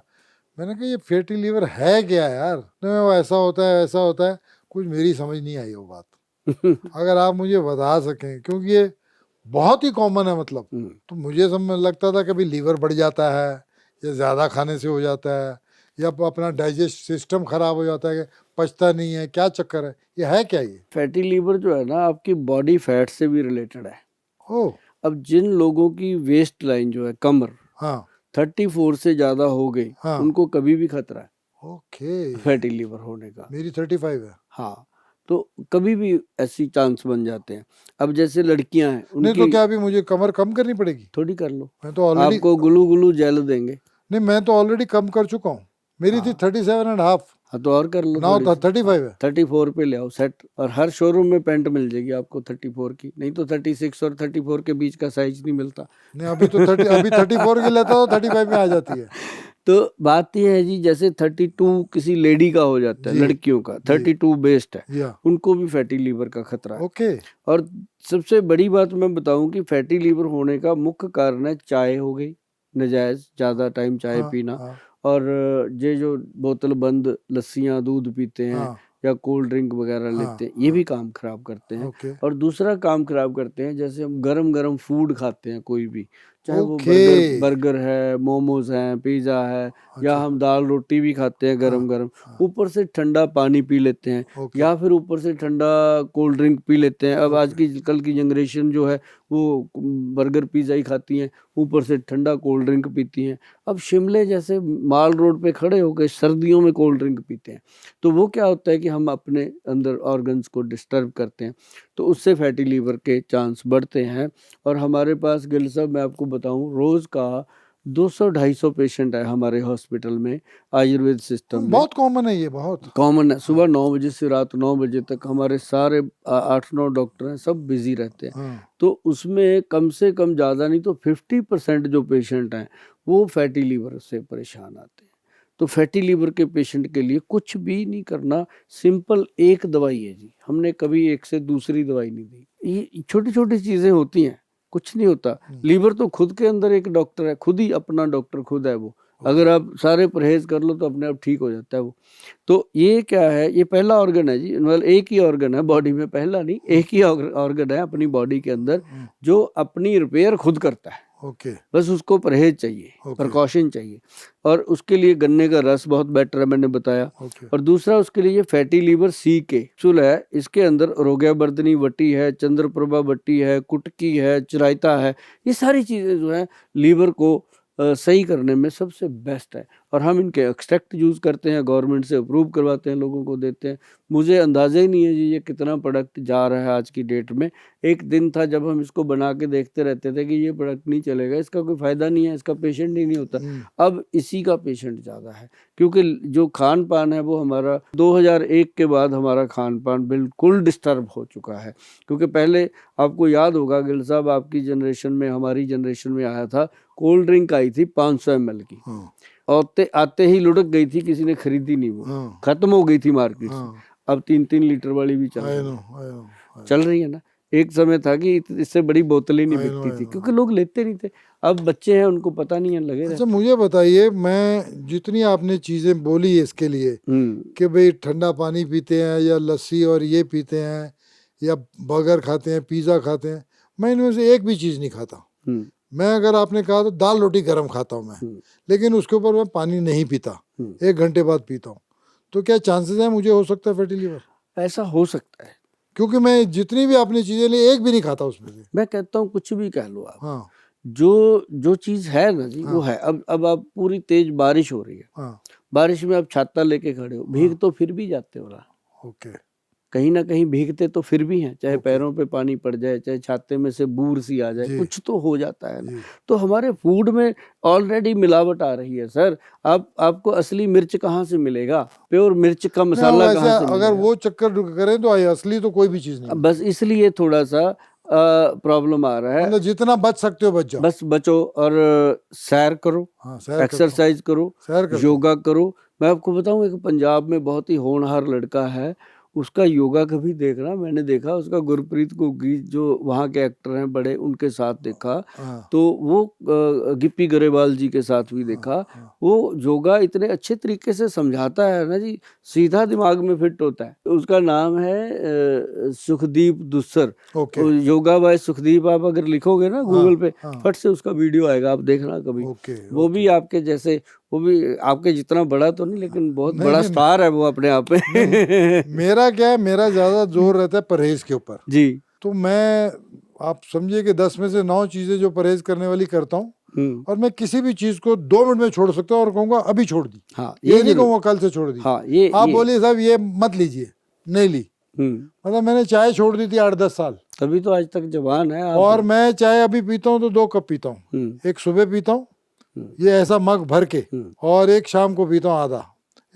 मैंने कहा ये फैटी लीवर है क्या यार, नहीं वो ऐसा होता है ऐसा होता है, कुछ मेरी समझ नहीं आई वो बात। अगर आप मुझे बता सकें, क्योंकि ये बहुत ही कॉमन है, मतलब तो मुझे समझ लगता था कभी लीवर बढ़ जाता है या ज़्यादा खाने से हो जाता है, या अपना डाइजेस्ट सिस्टम खराब हो जाता है, पचता नहीं है, क्या चक्कर है, ये है क्या? ये फैटी लीवर जो है ना आपकी बॉडी फैट से भी रिलेटेड है। ओ, अब जिन लोगों की वेस्ट लाइन जो है, कमर, हाँ 34 से ज़्यादा हो गई, उनको कभी भी खतरा है ओके फैटी लीवर होने का। मेरी 35 है। हाँ, तो कभी भी ऐसी चांस बन जाते हैं। अब जैसे लड़कियां हैं, नहीं तो क्या अभी मुझे कमर कम करनी पड़ेगी? थोड़ी कर लो, मैं तो ऑलरेडी, आपको गुलू गुलू जेल देंगे। नहीं मैं तो ऑलरेडी कम कर चुका हूँ, मेरी थी 37.5। हाँ तो और कर लो, नाउ 35 है। 34 पे ले आओ सेट, और हर शोरूम में पैंट मिल जाएगी आपको 34 की, नहीं तो 36 और 34 के बीच का साइज नहीं मिलता। नहीं अभी तो 34 की लेता, तो 35 में आ जाती है। तो बात यह है जी, जैसे 32 किसी लेडी का हो जाता है, लड़कियों का 32 बेस्ट है, उनको भी फैटी लीवर का खतरा है। ओके। और सबसे बड़ी बात मैं बताऊं कि फैटी लीवर होने का मुख्य कारण है चाय हो गई, नजायज ज़्यादा टाइम चाय पीना, और ये जो बोतल बंद लस्सियाँ दूध पीते हैं, या कोल्ड ड्रिंक वगैरह लेते हैं, ये भी काम खराब करते हैं। और दूसरा काम खराब करते हैं, जैसे हम गरम गरम फूड खाते हैं, कोई भी, चाहे वो बर्गर है, मोमोज हैं, पिज़्ज़ा है, या हम दाल रोटी भी खाते हैं गरम गरम, ऊपर से ठंडा पानी पी लेते हैं, या फिर ऊपर से ठंडा कोल्ड ड्रिंक पी लेते हैं। अब आज की कल की जनरेशन जो है वो बर्गर पिज़्ज़ा ही खाती हैं, ऊपर से ठंडा कोल्ड ड्रिंक पीती हैं। अब शिमले जैसे माल रोड पे खड़े होकर सर्दियों में कोल्ड ड्रिंक पीते हैं, तो वो क्या होता है कि हम अपने अंदर ऑर्गन्स को डिस्टर्ब करते हैं, तो उससे फैटी लीवर के चांस बढ़ते हैं। और हमारे पास गिल साहब, मैं आपको बताऊं, रोज़ का 200-250 पेशेंट है हमारे हॉस्पिटल में, आयुर्वेद सिस्टम में। बहुत कॉमन है ये, बहुत कॉमन है। सुबह 9 बजे से रात 9 बजे तक हमारे सारे 8-9 डॉक्टर हैं, सब बिजी रहते हैं। हाँ। तो उसमें कम से कम ज़्यादा नहीं तो 50% जो पेशेंट हैं वो फैटी लीवर से परेशान आते हैं। तो फैटी लीवर के पेशेंट के लिए कुछ भी नहीं करना, सिंपल एक दवाई है जी। हमने कभी एक से दूसरी दवाई नहीं दी। ये छोटी छोटी चीज़ें होती हैं, कुछ नहीं होता। लीवर तो खुद के अंदर एक डॉक्टर है, खुद ही अपना डॉक्टर खुद है वो। अगर आप सारे परहेज कर लो तो अपने आप ठीक हो जाता है वो। तो ये क्या है, ये पहला ऑर्गन है जी, मतलब एक ही ऑर्गन है बॉडी में, पहला नहीं, एक ही ऑर्गन है अपनी बॉडी के अंदर जो अपनी रिपेयर खुद करता है। ओके। बस उसको परहेज चाहिए, प्रिकॉशन चाहिए, और उसके लिए गन्ने का रस बहुत बेटर है, मैंने बताया। और दूसरा उसके लिए फैटी लीवर सी के कैप्सूल है, इसके अंदर रोग्यावर्धनी वटी है, चंद्रप्रभा वटी है, कुटकी है, चिरायता है। ये सारी चीज़ें जो है लीवर को सही करने में सबसे बेस्ट है। और हम इनके एक्सट्रैक्ट यूज़ करते हैं, गवर्नमेंट से अप्रूव करवाते हैं, लोगों को देते हैं। मुझे अंदाज़ा ही नहीं है जी ये कितना प्रोडक्ट जा रहा है आज की डेट में। एक दिन था जब हम इसको बना के देखते रहते थे कि ये प्रोडक्ट नहीं चलेगा, इसका कोई फ़ायदा नहीं है, इसका पेशेंट ही नहीं होता। अब इसी का पेशेंट ज़्यादा है, क्योंकि जो खान पान है वो हमारा 2001 के बाद हमारा खान पान बिल्कुल डिस्टर्ब हो चुका है। क्योंकि पहले आपको याद होगा गिल साहब, आपकी जनरेशन में, हमारी जनरेशन में आया था, कोल्ड ड्रिंक आई थी 500 ml की, और आते ही लुढ़क गई थी, किसी ने खरीदी नहीं, वो खत्म हो गई थी मार्केट से। अब 3-3 लीटर वाली भी चल रही है ना। एक समय था कि इससे बड़ी बोतल ही नहीं बिकती थी, क्योंकि लोग लेते नहीं थे। अब बच्चे हैं, उनको पता नहीं है, लगे अच्छा मुझे बताइए, मैं जितनी आपने चीज़ें बोली है इसके लिए कि भाई ठंडा पानी पीते हैं या लस्सी और ये पीते हैं या बर्गर खाते हैं, पिज़्ज़ा खाते हैं, मैं इनमें से एक भी चीज़ नहीं खाता। मैं, अगर आपने कहा तो दाल रोटी गरम खाता हूँ मैं, लेकिन उसके ऊपर मैं पानी नहीं पीता, 1 घंटे बाद पीता हूँ। तो क्या चांसेस हैं मुझे हो सकता है फैटी लीवर? ऐसा हो सकता है, क्योंकि मैं जितनी भी आपने चीज़ें ली एक भी नहीं खाता उसमें से। मैं कहता हूँ कुछ भी कह लो आप। हाँ। जो चीज़ है ना जी, वो है। अब आप पूरी तेज बारिश हो रही है, हाँ। बारिश में आप छाता लेके खड़े हो, भीग तो फिर भी जाते हो ना। ओके। कहीं ना कहीं भीगते तो फिर भी हैं, चाहे पैरों पे पानी पड़ जाए, चाहे छाते में से बूर सी आ जाए, कुछ तो हो जाता है ना। तो हमारे फूड में ऑलरेडी मिलावट आ रही है सर। आपको असली मिर्च कहाँ से मिलेगा, प्योर मिर्च का मसाला कहाँ से मिलेगा? अगर वो चक्कर करें तो असली तो कोई भी चीज़ नहीं। बस इसलिए थोड़ा सा प्रॉब्लम आ रहा है। मतलब जितना बच सकते हो बच जाओ, बस बचो, और सैर करो, एक्सरसाइज करो, योगा करो। मैं आपको बताऊं, एक पंजाब में बहुत ही होनहार लड़का है, उसका योगा कभी देखना, मैंने देखा उसका, गुरप्रीत घुग्गी जो वहाँ के एक्टर हैं बड़े, उनके साथ देखा। तो वो गिप्पी गरेवाल जी के साथ भी देखा। वो योगा इतने अच्छे तरीके से समझाता है ना जी, सीधा दिमाग में फिट होता है। उसका नाम है सुखदीप दुस्सर, योगा बाय सुखदीप। आप अगर लिखोगे ना गूगल पे, फट से उसका वीडियो आएगा, आप देखना कभी। वो भी आपके जैसे, वो भी आपके जितना बड़ा तो नहीं, लेकिन बहुत बड़ा स्टार है वो अपने आप में। मेरा क्या है, मेरा ज्यादा जोर रहता है परहेज के ऊपर जी। तो मैं, आप समझिए कि 10 में से 9 चीजें जो परहेज करने वाली करता हूँ, और मैं किसी भी चीज को 2 मिनट में छोड़ सकता हूँ और कहूँगा अभी छोड़ दी। हाँ, ये नहीं कहूँगा कल से छोड़ दी। हाँ, आप बोलिए साहब ये मत लीजिए, नहीं ली। मतलब मैंने चाय छोड़ दी थी 8-10 साल, तभी तो आज तक जवान है आप। और मैं चाय अभी पीता हूँ तो 2 कप पीता हूँ, एक सुबह पीता हूँ ये ऐसा मग भर के, और एक शाम को पीता हूँ आधा।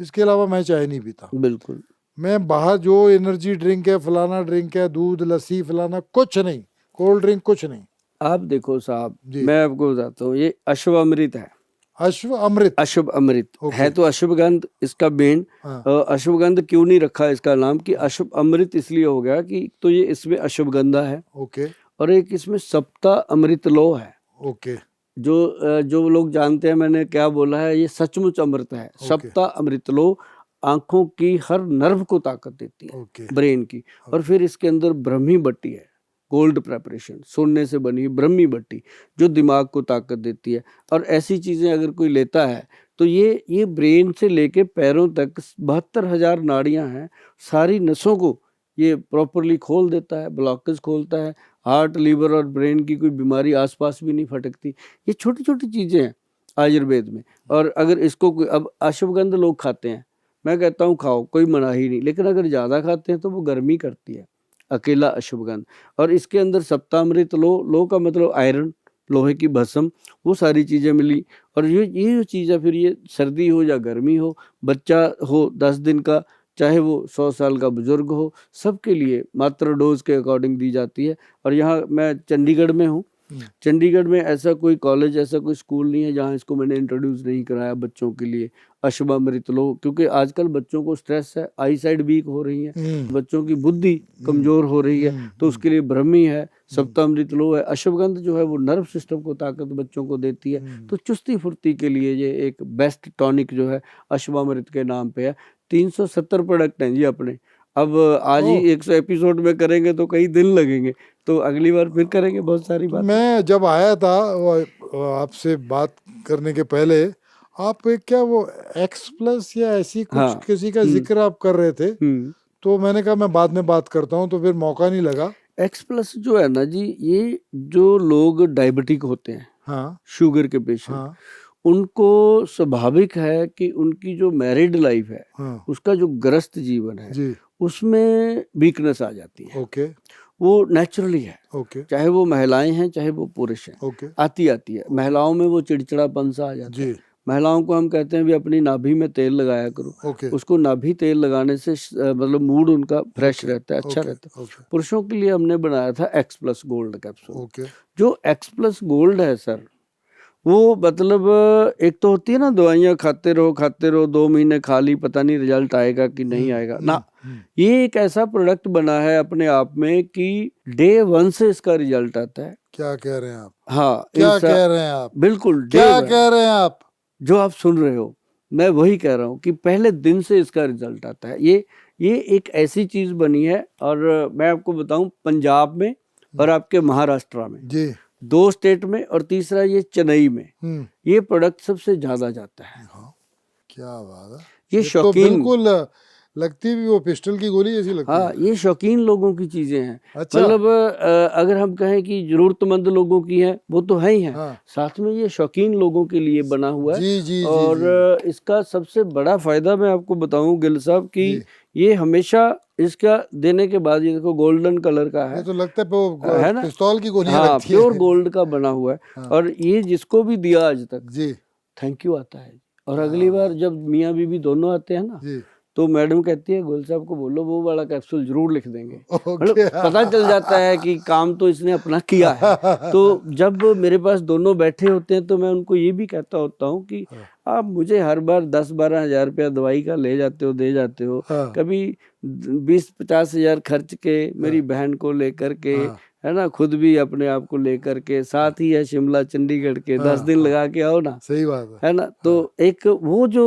इसके अलावा मैं चाय नहीं पीता। बिल्कुल। मैं बाहर जो एनर्जी ड्रिंक है, फलाना ड्रिंक है, दूध लस्सी फलाना कुछ नहीं, कोल्ड ड्रिंक कुछ नहीं। आप देखो साहब, मैं आपको बताता हूँ, ये अश्व अमृत है। अश्व अमृत, अशुभ अमृत है तो अशुभगंध इसका बेन। अशुभगंध क्यों नहीं रखा इसका नाम कि अशुभ अमृत इसलिए हो गया कि तो ये इसमें अशुभगंधा है, और एक इसमें सप्ता अमृत लो है। जो लोग जानते हैं मैंने क्या बोला है, ये सचमुच अमृत है। सप्ता अमृत लो आंखों की हर नर्व को ताकत देती है, ब्रेन की। और फिर इसके अंदर ब्रह्मी बट्टी है, गोल्ड प्रेपरेशन, सोने से बनी ब्रह्मी बट्टी, जो दिमाग को ताकत देती है। और ऐसी चीज़ें अगर कोई लेता है तो ये ब्रेन से लेके पैरों तक 72,000 नाड़ियां हैं, सारी नसों को ये प्रॉपरली खोल देता है, ब्लॉकेज खोलता है। हार्ट, लीवर और ब्रेन की कोई बीमारी आसपास भी नहीं फटकती। ये छोटी छोटी चीज़ें हैं आयुर्वेद में। और अगर इसको कोई, अब अश्वगंध लोग खाते हैं, मैं कहता हूँ खाओ, कोई मना ही नहीं, लेकिन अगर ज़्यादा खाते हैं तो वो गर्मी करती है, अकेला अश्वगंध। और इसके अंदर सप्तामृत लो का मतलब आयरन, लोहे की भस्म, वो सारी चीज़ें मिली। और ये जो चीज़ है, फिर ये सर्दी हो या गर्मी हो, बच्चा हो 10 दिन का, चाहे वो 100 साल का बुजुर्ग हो, सबके लिए मात्रा डोज के अकॉर्डिंग दी जाती है। और यहाँ मैं चंडीगढ़ में हूँ, चंडीगढ़ में ऐसा कोई कॉलेज, ऐसा कोई स्कूल नहीं है जहाँ इसको मैंने इंट्रोड्यूस नहीं कराया बच्चों के लिए, अश्वामृत लो। क्योंकि आजकल बच्चों को स्ट्रेस है, आई साइड वीक हो रही है, बच्चों की बुद्धि कमजोर हो रही है, तो उसके लिए ब्रह्मी है, सप्तामृत लो है। अश्वगंध जो है वो नर्व सिस्टम को ताकत बच्चों को देती है, तो चुस्ती फुर्ती के लिए ये एक बेस्ट टॉनिक जो है अश्वामृत के नाम पे है। 370 प्रोडक्ट हैं जी अपने। अब आज ही 100 एपिसोड में करेंगे तो कई दिन लगेंगे, तो अगली बार फिर करेंगे बहुत सारी बात। मैं जब आया था आपसे बात करने के पहले, आप क्या वो एक्स प्लस या ऐसी कुछ हाँ, किसी का जिक्र आप कर रहे थे, तो मैंने कहा मैं बाद में बात करता हूँ, तो फिर मौका नहीं लगा। एक्स प्लस जो है ना जी, ये जो लोग डायबिटिक होते हैं, हाँ, शुगर के पेशेंट, हाँ, उनको स्वाभाविक है कि उनकी जो मैरिड लाइफ है, हाँ, उसका जो ग्रस्त जीवन है, जी, उसमें वीकनेस आ जाती है। ओके, वो नेचुरली है, ओके, चाहे वो महिलाएं हैं चाहे वो पुरुष हैं, ओके, आती है। महिलाओं में वो चिड़चिड़ापन सा आ जाता है। जी, महिलाओं को हम कहते हैं भी अपनी नाभि में तेल लगाया करो, ओके, उसको नाभि तेल लगाने से मतलब मूड उनका फ्रेश रहता है, अच्छा ओके, रहता है। ओके, पुरुषों के लिए हमने बनाया था x plus gold capsule. Okay, जो एक्स प्लस गोल्ड है सर, वो मतलब एक तो होती है ना दवाइयाँ खाते रहो 2 महीने खा ली, पता नहीं रिजल्ट आएगा कि नहीं आएगा ना। ये एक ऐसा प्रोडक्ट बना है अपने आप में कि डे 1 से इसका रिजल्ट आता है। क्या कह रहे हैं आप? हाँ, क्या कह रहे हैं आप? बिल्कुल क्या कह रहे हैं आप? जो आप सुन रहे हो, मैं वही कह रहा हूँ कि पहले दिन से इसका रिजल्ट आता है। ये एक ऐसी चीज बनी है। और मैं आपको बताऊं, पंजाब में और आपके महाराष्ट्र में, जी, 2 स्टेट में, और तीसरा ये चेन्नई में, ये प्रोडक्ट सबसे ज्यादा जाता है। हाँ, क्या बात है। ये तो शौकीन, बिल्कुल लगती भी वो पिस्टल की गोली जैसी लगती हाँ, है। ये शौकीन लोगों की चीजें हैं। अच्छा। मतलब अगर हम कहें कि जरूरतमंद लोगों की है, वो तो है ही है, हाँ, साथ में ये शौकीन लोगों के लिए बना हुआ है। जी, जी, और जी, इसका सबसे बड़ा फायदा मैं आपको बताऊं गिल साहब कि जी। ये हमेशा इसका देने के बाद, ये देखो गोल्डन कलर का ये है, तो लगता है वो है ना, पिस्तौल की गोलियां हाँ, लगती प्योर है। गोल्ड का बना हुआ है। हाँ। और ये जिसको भी दिया आज तक, जी, थैंक यू आता है। और अगली बार जब मियाँ बीवी दोनों आते हैं ना, जी, तो मैडम कहती है गोयल साहब को बोलो वो वाला कैप्सूल जरूर लिख देंगे। मतलब ओके। पता चल जाता है कि काम तो इसने अपना किया है। तो जब मेरे पास दोनों बैठे होते हैं, तो मैं उनको ये भी कहता होता हूँ कि आप मुझे हर बार 10-12 हजार रुपया दवाई का ले जाते हो, दे जाते हो, हाँ, कभी 20-50 हजार खर्च के मेरी बहन को लेकर के, है ना, खुद भी अपने आप को लेकर के, साथ ही है शिमला चंडीगढ़ के, 10 दिन लगा के आओ ना, सही बात है। है ना। तो एक वो जो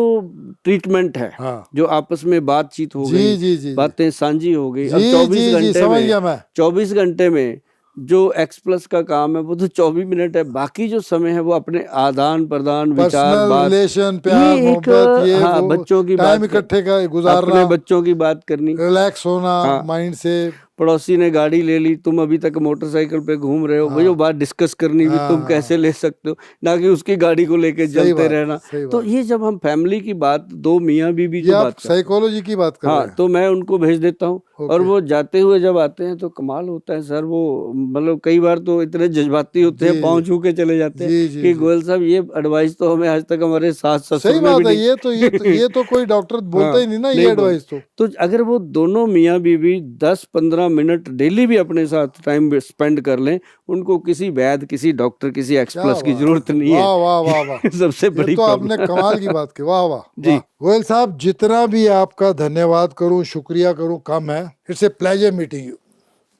ट्रीटमेंट है, हाँ, जो आपस में बातचीत हो जी, गई, जी, जी, बातें साझी हो गई। अब जी, 24 जी, जी, घंटे समझ में, गया मैं। 24 घंटे में जो एक्स प्लस का काम है वो तो 24 मिनट है, बाकी जो समय है वो अपने आदान प्रदान, विचार, पर्सनल बात, रिलेशन, प्यार, ये एक, मोहब्बत, ये हाँ, वो बच्चों की टाइम बात इकट्ठे का गुजारना, अपने बच्चों की बात करनी, रिलैक्स होना हाँ, माइंड से। पड़ोसी ने गाड़ी ले ली, तुम अभी तक मोटरसाइकिल पे घूम रहे हो, वो जो बात डिस्कस करनी भी, तुम कैसे ले सकते हो, ना कि उसकी गाड़ी को लेके जलते रहना। तो ये जब हम फैमिली की बात, 2 मियाँ बीवी जो बात करते हैं, साइकोलॉजी की बात कर रहे हाँ, हैं। तो मैं उनको भेज देता हूँ। और वो जाते हुए जब आते हैं तो कमाल होता है सर, वो मतलब कई बार तो इतने जज्बाती होते हैं, पाँव छू के चले जाते हैं जी, जी, कि जी। गोयल साहब ये एडवाइस तो हमें आज तक हमारे सास ससुर सही ने भी बात है। नहीं ये तो कोई डॉक्टर बोलता हाँ, ही नहीं ना, नहीं ये एडवाइस तो। अगर वो दोनों मियाँ बीवी 10-15 मिनट डेली भी अपने साथ टाइम स्पेंड कर लें, उनको किसी वैद्य, किसी डॉक्टर, किसी एक्स क्या प्लस की बात जरूरत है। नहीं है। वाह, वाह, वाह, वाह। सबसे ये बड़ी तो आपने प्रॉब्लम। कमाल की बात की। वाह, वाह, जी। वाह। गोयल साहब, जितना भी आपका धन्यवाद करूं, शुक्रिया करूं, कम है। It's a pleasure meeting you.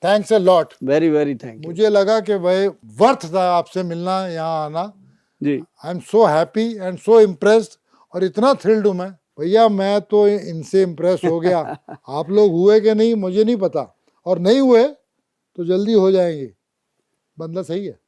Thanks a lot. Very very thank you. मुझे लगा कि भाई वर्थ था आपसे मिलना, यहाँ आना। जी, I am so happy and so impressed, और इतना थ्रिल्ड हूं मैं भैया, मैं तो इनसे इम्प्रेस हो गया। आप लोग हुए कि नहीं मुझे नहीं पता, और नहीं हुए तो जल्दी हो जाएंगे। बंदा सही है,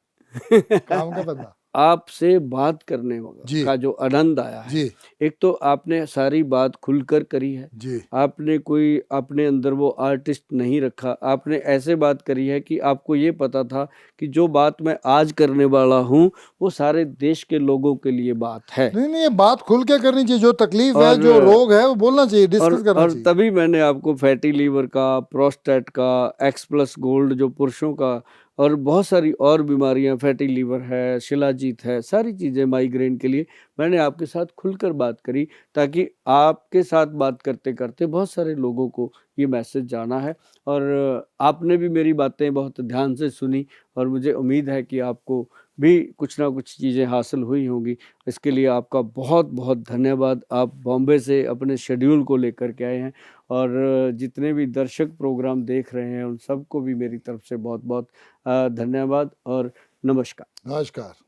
काम का बंदा। आपसे बात करने जी। का जो आनंद आया है, जी, एक तो आपने सारी बात खुलकर करी है, जी, आपने कोई अपने अंदर वो आर्टिस्ट नहीं रखा, आपने ऐसे बात करी है कि आपको ये पता था कि जो बात मैं आज करने वाला हूँ वो सारे देश के लोगों के लिए बात है। नहीं, ये बात खुल के करनी चाहिए। जो तकलीफ है, जो रोग है, वो बोलना चाहिए, डिस्कस करना और चाहिए। तभी मैंने आपको फैटी लीवर का, प्रोस्टेट का, एक्स प्लस गोल्ड जो पुरुषों का और बहुत सारी और बीमारियां, फैटी लीवर है, शिलाजीत है, सारी चीज़ें माइग्रेन के लिए मैंने आपके साथ खुलकर बात करी, ताकि आपके साथ बात करते करते बहुत सारे लोगों को ये मैसेज जाना है। और आपने भी मेरी बातें बहुत ध्यान से सुनी और मुझे उम्मीद है कि आपको भी कुछ ना कुछ चीज़ें हासिल हुई होंगी। इसके लिए आपका बहुत बहुत धन्यवाद। आप बॉम्बे से अपने शेड्यूल को लेकर के आए हैं, और जितने भी दर्शक प्रोग्राम देख रहे हैं उन सबको भी मेरी तरफ से बहुत बहुत धन्यवाद और नमस्कार। नमस्कार।